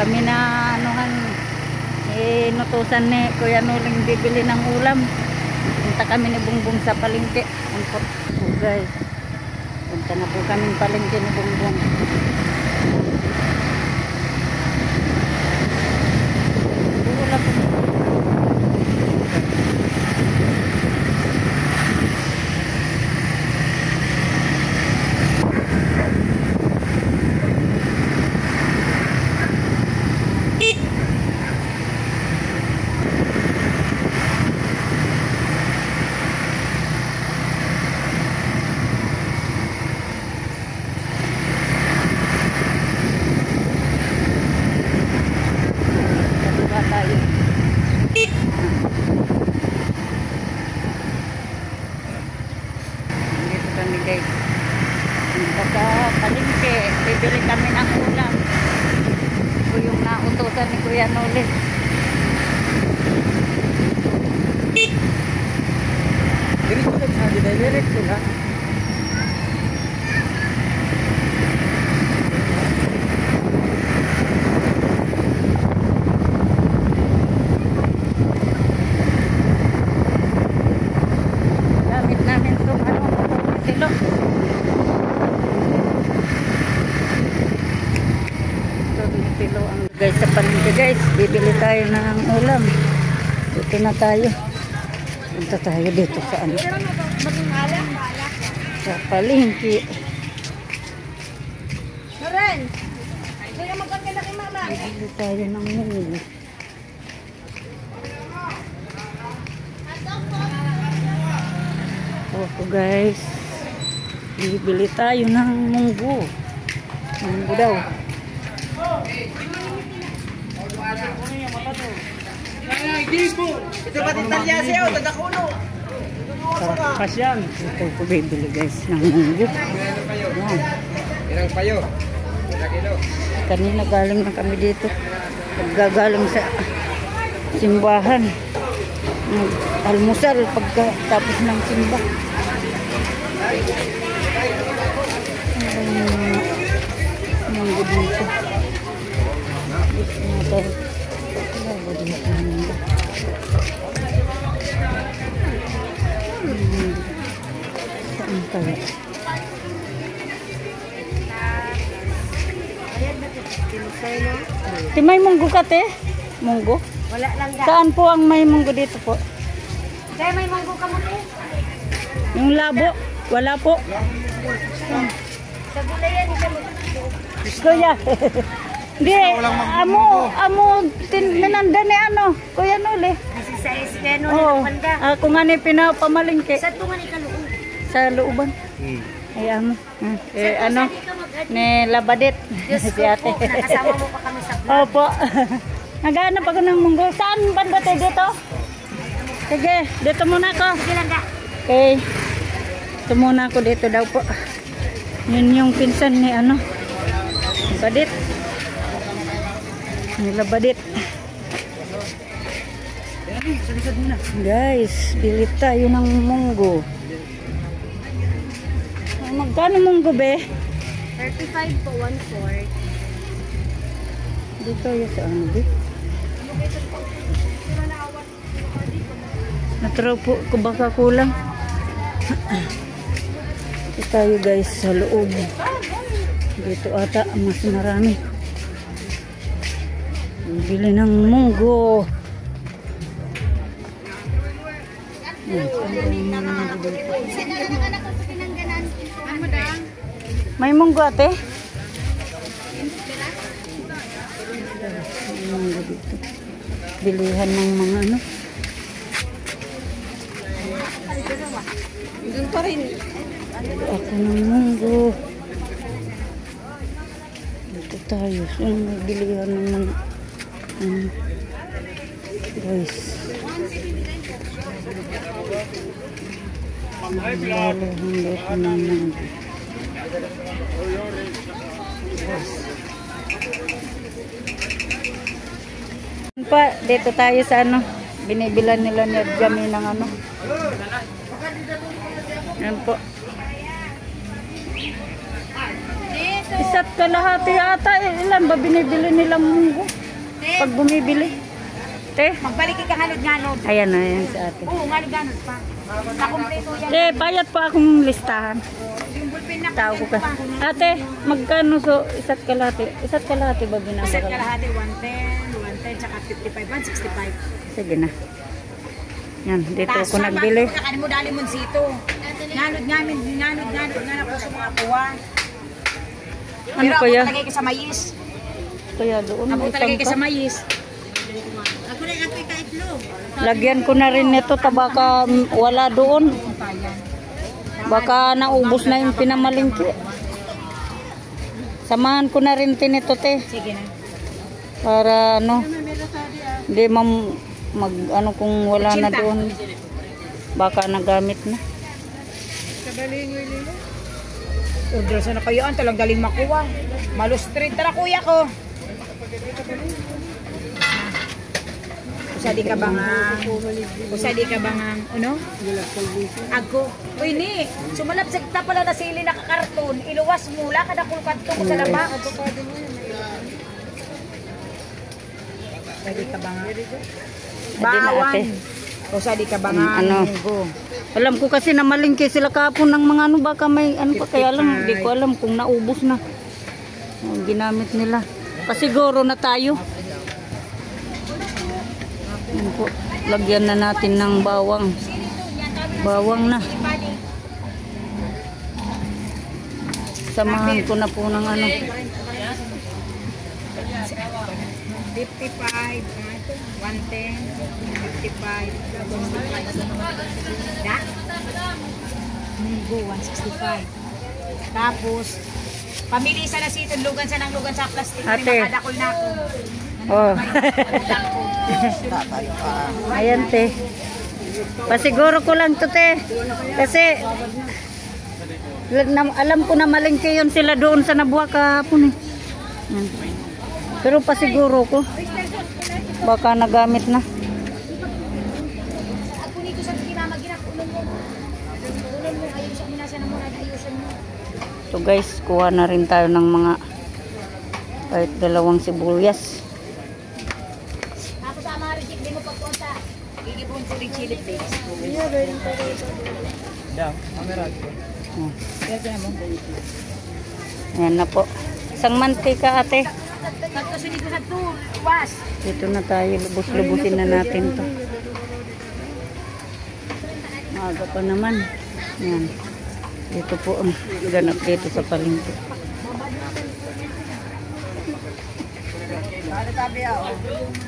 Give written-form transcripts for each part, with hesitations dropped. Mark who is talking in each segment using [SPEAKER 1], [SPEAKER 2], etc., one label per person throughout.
[SPEAKER 1] Kami na inutusan ni Kuya Nuling bibili ng ulam. Punta kami ni Bungbong sa palengke. So guys, punta na po kami palengke ni Bungbong. Guys, punta sa palengke, bibili kami ng ulam. Ito yung nautusan ni Kuya Nuling. Diretso lang. Gamit namin itong tilo. Tilo ang guys sa palengke guys. Bibili tayo ng ulam. Dito na tayo. Punta tayo dito sa ano. Sa palengke. Bibili tayo ng munggo. Opo guys. Bibili tayo ng munggo. Munggo daw.
[SPEAKER 2] Ito ba tintalya siya o tadakuno?
[SPEAKER 1] Pas yan. Ito ko bibili guys ng munggo. Yan.
[SPEAKER 2] Ilang payo? Ilang kilo?
[SPEAKER 1] Kanina galing na kami dito. Paggagaling sa simbahan. Almusal pagkatapos ng simba. Munggo dito. Saan kaya? May munggo ka te? Munggo?
[SPEAKER 3] Wala lang da.
[SPEAKER 1] Saan po ang may munggo dito po?
[SPEAKER 3] Kaya may munggo ka mo te?
[SPEAKER 1] Yung labo? Wala po.
[SPEAKER 3] Sa gulayan siya mo.
[SPEAKER 1] Kuya. Hindi, amo minanda ni ano, Kuya Nuli.
[SPEAKER 3] Kasi sa iskeno
[SPEAKER 1] Oo.
[SPEAKER 3] na panda.
[SPEAKER 1] Ako nga ni pinapamalingke.
[SPEAKER 3] Sa tunga ni kaluon.
[SPEAKER 1] Sa looban. Ay amo. Ano? Ni Labadit.
[SPEAKER 3] Diyos
[SPEAKER 1] Si
[SPEAKER 3] ko
[SPEAKER 1] ate.
[SPEAKER 3] po, nakasama mo pa kami sa vlog.
[SPEAKER 1] Opo. Naghahanap ako ng munggo. Saan banda tayo dito? Sige, dito muna ako.
[SPEAKER 3] Sige lang da.
[SPEAKER 1] Okay. Dito muna ako dito daw po. Yun yung pinsan ni ano. Labadit. Ni Labadit. Guys, bili tayo ng munggo. Magkano munggo be?
[SPEAKER 3] 35 po, 1/4.
[SPEAKER 1] Dito tayo sa ano be? Natraw po ko baka kulang. Dito tayo guys sa loob. Dito ata mas marami. Bili ng munggo. May munggo ate? Munggo dito. Bilihan ng mga ano.
[SPEAKER 3] Doon pa rin.
[SPEAKER 1] Ako ng munggo. Dito tayo. So, may bilihan ng mga guys. Lalo hindi ko ng munggo. Guys. pa, dito tayo sa ano, binibilan nila ni Jami ng ano. Yan po. Isa't kalahati ata, ilan ba binibili nilang munggo? Pag bumibili. Te?
[SPEAKER 3] Magbalik ka nganod-nganod.
[SPEAKER 1] Ayan na, ayan si ate.
[SPEAKER 3] Oo, nganod-nganod pa. Nakumpleto yan.
[SPEAKER 1] Te, bayad pa akong listahan.
[SPEAKER 3] Yung bulpin na
[SPEAKER 1] Tao ko ka. Ate, magkano so isa't kalahati? Isa't kalahati ba
[SPEAKER 3] Isa't
[SPEAKER 1] binabayaran?
[SPEAKER 3] kalahati, 110, tsaka 55, 165.
[SPEAKER 1] Sige na. Yan, dito ako nagbili.
[SPEAKER 3] Taas mo dali mo sito. Nganod ako sa mga kuha.
[SPEAKER 1] Ano
[SPEAKER 3] Pero
[SPEAKER 1] kaya?
[SPEAKER 3] ako talagay ka sa mais.
[SPEAKER 1] Kaya doon
[SPEAKER 3] Ako
[SPEAKER 1] may
[SPEAKER 3] talagay ka sa
[SPEAKER 1] isang pa.
[SPEAKER 3] mais. Ako na yung itlog.
[SPEAKER 1] Lagyan ko na rin nito, baka wala doon. Baka naubos na yung pinamalingki. Samahan ko na rin tinito, te.
[SPEAKER 3] Sige na.
[SPEAKER 1] Para ano, hindi mag ano kung wala na doon. Baka nagamit na.
[SPEAKER 3] Udrosa na kayo, ang talang daling makuha. Malustrid. Tara kuya ko. Usa di ka ba nga, ano? Ako. Uy ni, sumalap sa kita pala na sili na kakarton. Iluwas mo, lakad ako kanto ko sa labak. Pwede ka ba nga? Bawan. Usa di ka ba nga?
[SPEAKER 1] Ano? Alam ko kasi na malingki sila kapon ng mga ano, baka may ano pa, kaya lang hindi ko alam kung naubos na. Ang ginamit nila. Pasiguro na tayo. Yan po. Lagyan na natin ng bawang. Bawang na. Samahan ko na po ng ano.
[SPEAKER 3] 55, 110, 55, da? Munggo, 165. Tapos, pamili sa nasito, lugan sa plastic.
[SPEAKER 1] Ate.
[SPEAKER 3] Makadakol na ako.
[SPEAKER 1] Oh. Ayan, te. Pasiguro ko lang to, te. Kasi alam ko na malingki yun sila doon sa Nabuha kahapon eh. Yan. Pero pasiguro ko. Baka nagamit na.
[SPEAKER 3] Ako nito sa kinamaginak, ulan mo. Ulan mo, ayun sa minasa na muna, ayusan mo.
[SPEAKER 1] So guys, kuha na rin tayo ng mga kahit 2 sibuyas.
[SPEAKER 3] Tapos sa mga reject, di mo pagpunta. Igipon ko rin chili flakes.
[SPEAKER 1] Oh. Ayan na po. Isang mantika, ate.
[SPEAKER 3] Nagkasunod ko sa tour, was.
[SPEAKER 1] Dito na tayo. Lubos-lubusin na natin to. Maaga pa naman. Ayan. Dito po ang ganap dito sa palengke.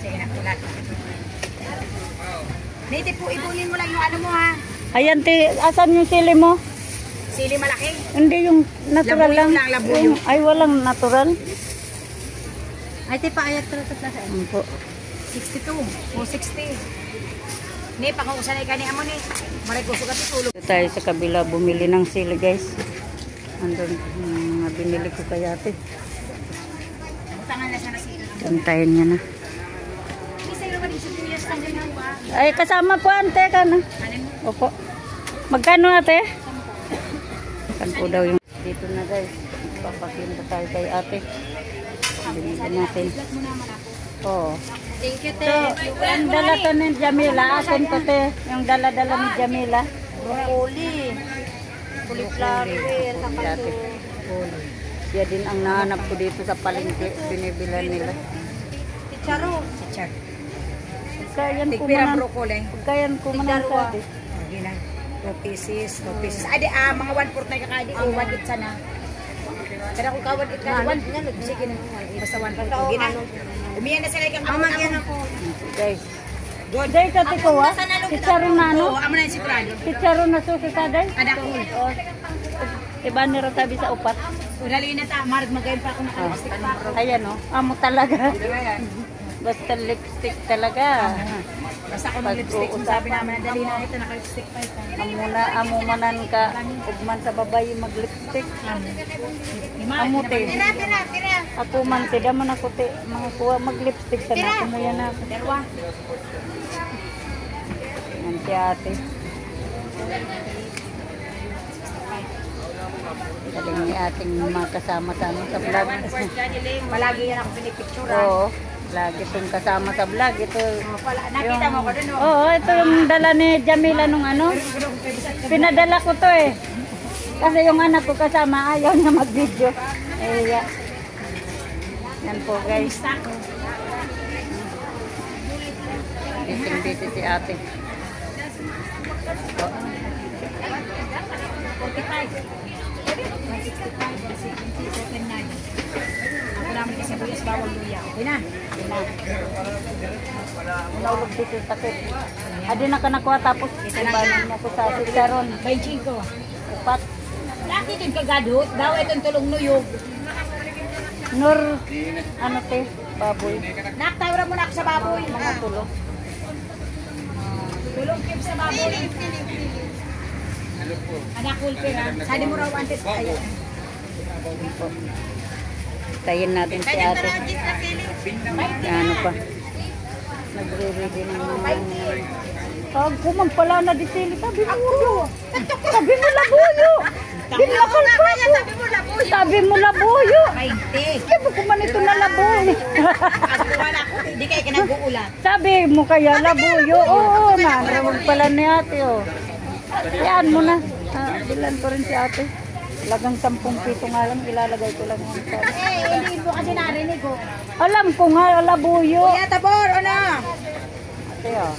[SPEAKER 3] Sige na, ulat. Native po, ibunin mo lang yung ano mo ha.
[SPEAKER 1] Ayan, te. Asan yung sili mo?
[SPEAKER 3] Sili malaki.
[SPEAKER 1] Hindi yung natural
[SPEAKER 3] Labuyo
[SPEAKER 1] lang.
[SPEAKER 3] lang, labuyo.
[SPEAKER 1] Ay, walang natural.
[SPEAKER 3] Ay, tipa, ayat ka sa plaza.
[SPEAKER 1] Ayan po.
[SPEAKER 3] 62 o 60. Ni, pangungusanay ka ni amo ni. Maray ko sugat itulog.
[SPEAKER 1] Dito tayo sa kabila bumili ng sili, guys. Andun, binili ko kaya, te.
[SPEAKER 3] Butangan na siya na sili.
[SPEAKER 1] Tantayin niya na.
[SPEAKER 3] Isa yung naman yung sibuyas lang ganyan ba?
[SPEAKER 1] Ay, kasama po, ante, ka na.
[SPEAKER 3] Kanin mo.
[SPEAKER 1] Opo. Magkano, ate? Kan po daw yung... Dito na, guys. Papakinta tayo kay ate. Binili natin.
[SPEAKER 3] Flat mo naman ako.
[SPEAKER 1] Oo.
[SPEAKER 3] Thank you,
[SPEAKER 1] So, yung dala to ni Jamila, akin to, te. Yung dala-dala ni Jamila.
[SPEAKER 3] Broccoli. Cauliflower.
[SPEAKER 1] Dati. Siya din ang nahanap ko dito sa palengke. Binibilan nila.
[SPEAKER 3] Chicharo. Chichar.
[SPEAKER 1] Kayan ko
[SPEAKER 3] Tigpirang
[SPEAKER 1] manan.
[SPEAKER 3] broccoli.
[SPEAKER 1] Kayan ko manan sabi.
[SPEAKER 3] Hindi na. 2 pieces, 2 pieces. Adi, mga 1/4 na kakadi. O, 1 it sana. Pero kung ka 1 it ka, 1 na. Sige na. Basta 1 4. Sige na. Umiyan na sila ikang mamagyan ako.
[SPEAKER 1] Guys.
[SPEAKER 3] Good.
[SPEAKER 1] Day ka tiko wa? Chicharon na
[SPEAKER 3] Oo,
[SPEAKER 1] ano?
[SPEAKER 3] amo na yung sigurado.
[SPEAKER 1] Chicharon na susi sa day?
[SPEAKER 3] Ada ko.
[SPEAKER 1] Iba nira tabi sa upat.
[SPEAKER 3] Udali na ta, marag magayon pa ako nakalistik pa ako.
[SPEAKER 1] Ayan o. Amo talaga. Basta lipstick talaga.
[SPEAKER 3] Basta kung mag-lipstick, sabi namin na dali na ito, naka-lipstick pa ito.
[SPEAKER 1] Amumanan ka, ugman sa babae mag-lipstick. Amuti. Ako man, tida man ako, mga kuha mag-lipstick sa na. Kumuya na ako. Yan si ate. Galing ni ating mga kasama-sama sa vlog.
[SPEAKER 3] Palagi yan ako pinipicturean.
[SPEAKER 1] Oo. Lagi itong kasama sa vlog. Ito
[SPEAKER 3] Nakita mo ko dun, no?
[SPEAKER 1] Oo, ito yung dala ni Jamila nung ano. Pinadala ko to eh. Kasi yung anak ko kasama, ayaw na mag-video. Eh, yan po guys. Busy si ate. So,
[SPEAKER 3] 45. 165, 169. Ako namin kasi buyas bawang luya. Okay na.
[SPEAKER 1] naulog dito sa takip. Adi na ka nakuha tapos ibanin mo ko sa sitaron.
[SPEAKER 3] 25.
[SPEAKER 1] Upat.
[SPEAKER 3] Laki din kagadot. Daw itong tulong nuyog.
[SPEAKER 1] Nur, ano te? Baboy.
[SPEAKER 3] Naktawra mo na ako sa baboy.
[SPEAKER 1] Mga tulo.
[SPEAKER 3] Tulong kip sa baboy. Anak kulpir ha. Sadi mo raw antes. Ayan.
[SPEAKER 1] Tayin natin si ate. Ano pa? Nagre-ready ng pag kumang pala na disili. Sabi mo labuyo. Binakal pa ako. Sabi mo labuyo.
[SPEAKER 3] 20.
[SPEAKER 1] Sabi ko man ito na labuyo.
[SPEAKER 3] Ako wala ko. Hindi kayo ka nag-uulan.
[SPEAKER 1] Sabi mo kaya labuyo. Oo na. Rawag pala ni ate oh. Yan mo na. Bilan ko rin si ate. Lagang 10 piso nga lang. Ilalagay ko lang yung sabi.
[SPEAKER 3] Hindi mo kasi narinig ko.
[SPEAKER 1] Alam ko nga labuyo.
[SPEAKER 3] Kuya Tabor, ano?
[SPEAKER 1] Ate oh.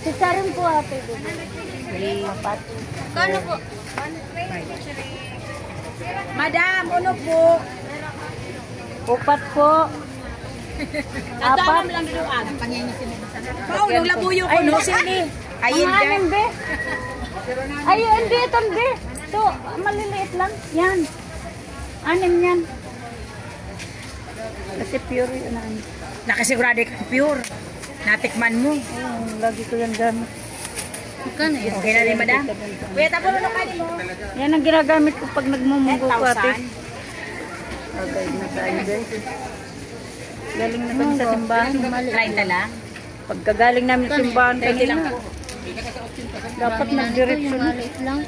[SPEAKER 1] Si Sarin po ate. Apat.
[SPEAKER 3] Kano po? Madam, ano po?
[SPEAKER 1] Upat po. Apat.
[SPEAKER 3] lang diluan. Pao, nung labuyo ko, no? Sili.
[SPEAKER 1] Ayun dyan. Be. Ayun, hindi. Ito, be. So, maliliit lang. Yan. 6 yan. Kasi pure yun.
[SPEAKER 3] Nakasigurado ka pure. Natikman mo.
[SPEAKER 1] Lagi ko yan gamit. Magkano yun?
[SPEAKER 3] Okay na rin, madam. Kuya Tabor, ano kanin mo?
[SPEAKER 1] Yan ang ginagamit ko pag nagmumunggo ko ate.
[SPEAKER 3] 10,000.
[SPEAKER 1] Okay, na tayo guys. Galing na kami sa simbahan.
[SPEAKER 3] 30 lang.
[SPEAKER 1] Pagkagaling namin sa simbahan kanina. Dapat nag-direction.
[SPEAKER 4] lang.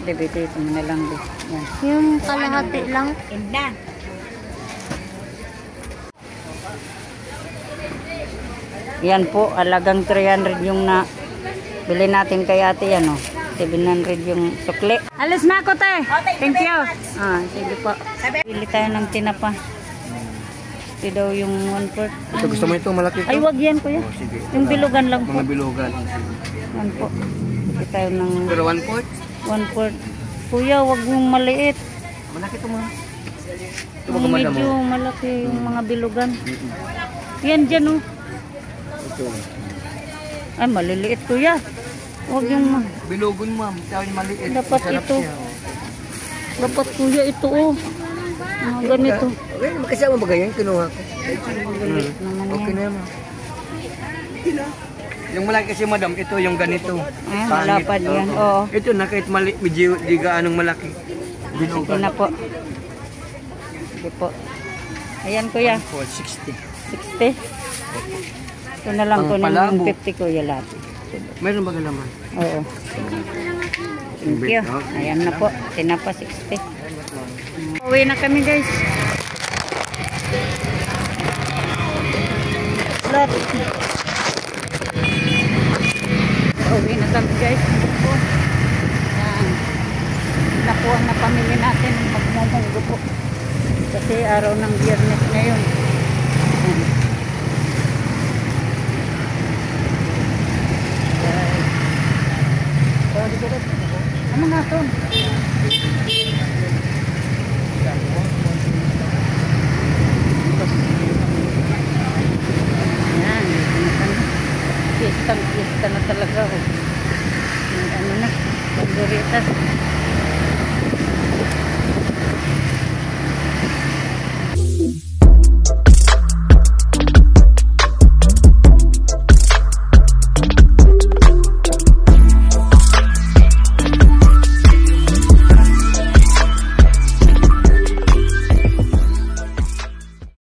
[SPEAKER 1] Debate ito mo na lang. Yan.
[SPEAKER 4] Yung kalahati lang.
[SPEAKER 3] Inda.
[SPEAKER 1] Yan po, alagang 300 yung na bili natin kay ate yan o. 700 yung sukli. Alis na ako te. Thank you. Sige po. Bili tayo ng tinapa. Ito daw yung 1/4.
[SPEAKER 2] Ito, gusto mo ito malaki ito?
[SPEAKER 1] Ay, wag yan kuya.
[SPEAKER 2] Sige.
[SPEAKER 1] Yung bilugan lang po.
[SPEAKER 2] Mga bilugan.
[SPEAKER 1] Yan po. Bili tayo ng
[SPEAKER 2] Pero 1/4?
[SPEAKER 1] 1/4. Kuya, wag mong maliit.
[SPEAKER 2] Malaki ito mo. Ito ba
[SPEAKER 1] Yung
[SPEAKER 2] gumada mo?
[SPEAKER 1] medyo malaki yung mga bilugan. Yan dyan o.
[SPEAKER 2] Ito.
[SPEAKER 1] Ay, maliliit kuya. Wag yung
[SPEAKER 2] Bilugon ma'am. Ito yung maliit.
[SPEAKER 1] dapat
[SPEAKER 2] Masarap
[SPEAKER 1] ito.
[SPEAKER 2] siya.
[SPEAKER 1] Dapat kuya ito oh. Ganito.
[SPEAKER 2] Okay, magkasama ba ganyan? Kinuha ko.
[SPEAKER 1] Maliit naman
[SPEAKER 2] Okay
[SPEAKER 1] yan.
[SPEAKER 2] na yan ma'am. Yung malaki kasi madam, ito yung ganito.
[SPEAKER 1] Ah,
[SPEAKER 2] Pangit.
[SPEAKER 1] malapad yan. Oo.
[SPEAKER 2] Ito na kahit medyo di gaanong malaki.
[SPEAKER 1] Sige
[SPEAKER 2] Bilugan.
[SPEAKER 1] na po. Sige po. Ayan kuya.
[SPEAKER 2] 60.
[SPEAKER 1] 60. Ito na lang
[SPEAKER 2] Ang
[SPEAKER 1] kunin
[SPEAKER 2] palabo.
[SPEAKER 1] yung 50 kuya lahat.
[SPEAKER 2] Mayroon ba galaman?
[SPEAKER 1] Oo. Thank you. Ayan na po. Tinapa 60. Uwi na kami guys. Lot. Uwi na kami guys. Yan. Nakuha na pamilya natin magmumunggo po. Kasi araw ng Biyernes ngayon. Yan. Ano nga ito? Yan. Pista na talaga. Ano na. Banduritas.